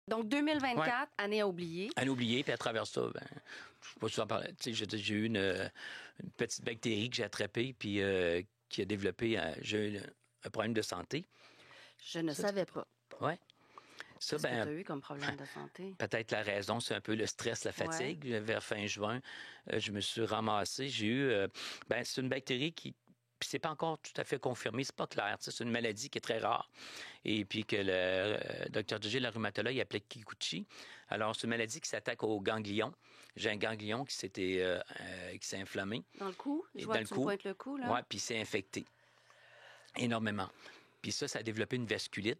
Donc, 2024, année à oublier. Année oubliée, puis à travers ça, ben, je sais pas souvent parler. Tu sais, j'ai eu une petite bactérie que j'ai attrapée, puis qui a développé j'ai eu un problème de santé. Je ne savais pas. Oui. Ça, Qu'est-ce que tu as eu comme problème de santé? Peut-être la raison, c'est un peu le stress, la fatigue. Vers fin juin, je me suis ramassé. J'ai eu... c'est une bactérie qui... Puis c'est pas encore tout à fait confirmé, c'est pas clair. C'est une maladie qui est très rare. Et puis que le docteur Dugé, le rhumatologue, il appelait Kikuchi. Alors, c'est une maladie qui s'attaque aux ganglions. J'ai un ganglion qui s'est inflammé. Dans le cou? Je vois que tu pointes le cou, là. Oui, puis c'est infecté. Énormément. Puis ça a développé une vasculite.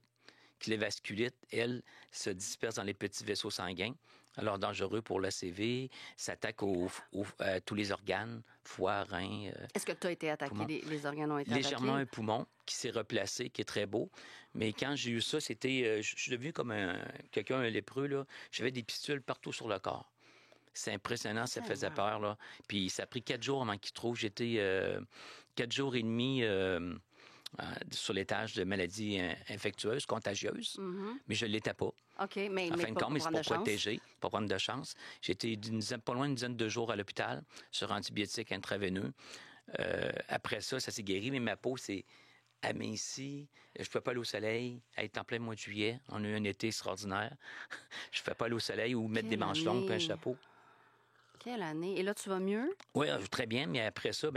Puis les vasculites, elles, se dispersent dans les petits vaisseaux sanguins. Alors, dangereux pour l'ACV, s'attaque à tous les organes, foie, rein. Est-ce que tu as été attaqué? Les organes ont été attaqués? Légèrement un poumon qui s'est replacé, qui est très beau. Mais quand j'ai eu ça, c'était... je suis devenu comme quelqu'un, un lépreux, là. J'avais des pistules partout sur le corps. C'est impressionnant, ça faisait peur, là. Puis ça a pris 4 jours avant qu'il trouve. J'étais 4 jours et demi... sur l'étage de maladies infectieuses, contagieuses, mais je ne l'étais pas. OK, mais en fin de compte, mais c'est pour protéger, chance. pour prendre de chance. J'ai été pas loin d'une dizaine de jours à l'hôpital sur antibiotiques intraveineux. Après ça s'est guéri, mais ma peau s'est amincie. Je ne pouvais pas aller au soleil. Être en plein mois de juillet, on a eu un été extraordinaire. Je ne pouvais pas aller au soleil ou mettre des manches longues et un chapeau. Quelle année? Et là, tu vas mieux? Oui, très bien, mais après ça,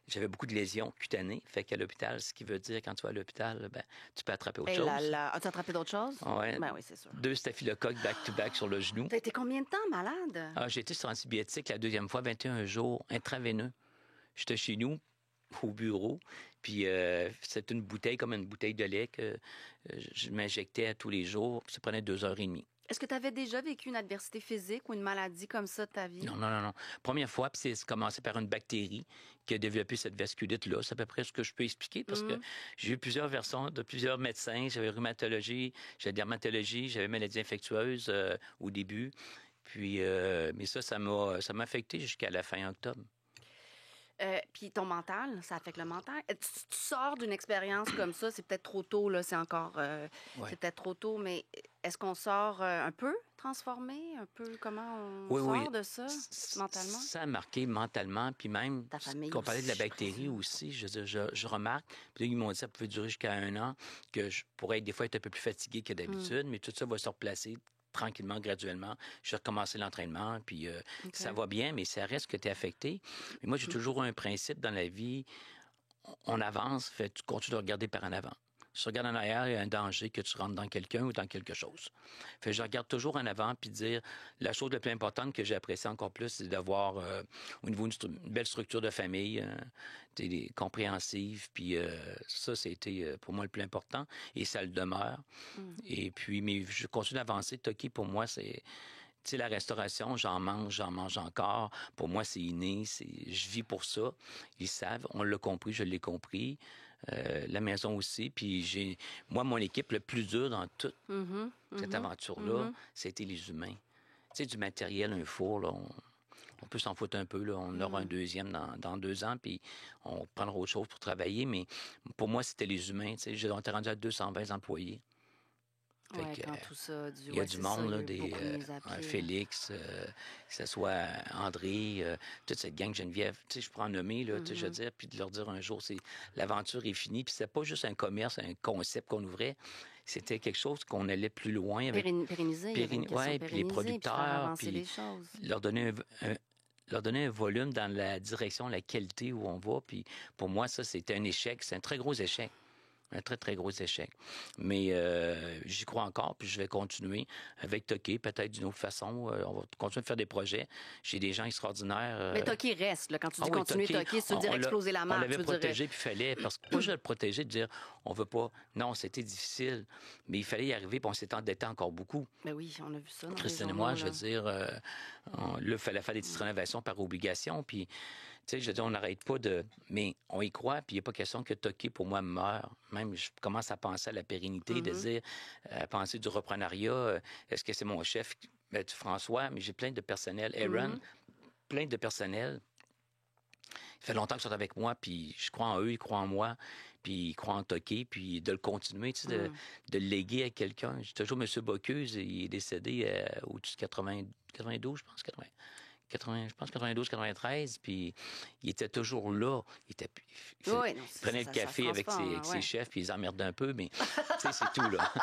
j'avais beaucoup de lésions cutanées. Fait qu'à l'hôpital, ce qui veut dire, quand tu vas à l'hôpital, tu peux attraper autre chose. As-tu attrapé d'autres choses? Ouais. Ben oui, c'est sûr. 2 staphylocoques back-to-back sur le genou. T'as été combien de temps malade? J'ai été sur antibiotiques la deuxième fois, 21 jours, intraveineux. J'étais chez nous, au bureau, puis c'est une bouteille, comme une bouteille de lait que je m'injectais à tous les jours. Ça prenait 2h30. Est-ce que tu avais déjà vécu une adversité physique ou une maladie comme ça de ta vie? Non. Première fois, puis c'est commencé par une bactérie qui a développé cette vasculite-là. C'est à peu près ce que je peux expliquer parce que j'ai eu plusieurs versions de plusieurs médecins. J'avais rhumatologie, j'avais dermatologie, j'avais maladie infectieuse au début. Puis, mais ça m'a affecté jusqu'à la fin octobre. Puis ton mental, ça affecte le mental. Tu sors d'une expérience comme ça, c'est peut-être trop tôt, là, c'est encore... C'est peut-être trop tôt, mais est-ce qu'on sort un peu transformé? Un peu comment on sort de ça, mentalement? Ça a marqué mentalement, puis même, qu'on parlait de la bactérie aussi, je remarque, puis là, ils m'ont dit que ça pouvait durer jusqu'à 1 an, que je pourrais des fois être un peu plus fatigué que d'habitude, mais tout ça va se replacer tranquillement, graduellement. J'ai recommencé l'entraînement, puis ça va bien, mais ça reste que tu es affecté. Mais moi, j'ai toujours un principe dans la vie, on avance, tu continues de regarder par en avant. Si tu regardes en arrière, il y a un danger que tu rentres dans quelqu'un ou dans quelque chose. Je regarde toujours en avant puis dire la chose la plus importante que j'apprécie encore plus, c'est d'avoir au niveau d'une belle structure de famille, compréhensive. Puis ça, c'était pour moi le plus important et ça le demeure. Et puis, mais je continue d'avancer. Toki, pour moi, c'est... Tu sais, la restauration, j'en mange encore. Pour moi, c'est inné. Je vis pour ça. Ils savent. On l'a compris, je l'ai compris. La maison aussi. Puis moi, mon équipe, le plus dur dans toute cette aventure-là, c'était les humains. Tu sais, du matériel, un four, là, on peut s'en foutre un peu. Là. On aura un deuxième dans 2 ans, puis on prendra autre chose pour travailler. Mais pour moi, c'était les humains. Tu sais, on était rendu à 220 employés. Oui, quand tout ça... Il y a du monde, là, Félix, que ce soit André, toute cette gang Geneviève, tu sais, je pourrais en nommer, là, tu sais, je veux dire, puis de leur dire un jour, l'aventure est finie, puis c'était pas juste un commerce, un concept qu'on ouvrait, c'était quelque chose qu'on allait plus loin avec... Pérenniser. Oui, puis les producteurs, puis leur donner un volume dans la direction, la qualité où on va, puis pour moi, ça, c'était un échec, c'est un très gros échec. Un très, très gros échec. Mais j'y crois encore, puis je vais continuer avec Toki, peut-être d'une autre façon. On va continuer de faire des projets. J'ai des gens extraordinaires. Mais Toki reste, là, quand tu dis continuer Toki, c'est dire exploser la marque. On l'avait protégé, puis il fallait, parce que pas juste le protéger, de dire, on veut pas... Non, c'était difficile, mais il fallait y arriver, puis on s'est endetté encore beaucoup. Ben oui, on a vu ça. Christine et moi, je veux dire, là, il fallait faire des petites rénovations par obligation, puis, tu sais, je veux dire, on n'arrête pas de... Mais on y croit, puis il n'y a pas question que Toki, pour moi, meure. Même, je commence à penser à la pérennité, de dire, à penser du reprenariat. Est-ce que c'est mon chef, François, mais j'ai plein de personnel. Aaron, plein de personnel. Il fait longtemps qu'ils sont avec moi, puis je crois en eux, ils croient en moi. puis il croit en toquer, puis de le continuer, tu sais, de le léguer à quelqu'un. J'ai toujours M. Bocuse, il est décédé au-dessus de 92, je pense, 92, 93, puis il était toujours là. Il prenait le café avec ses chefs, puis ils emmerdaient un peu, mais tu sais, c'est tout, là.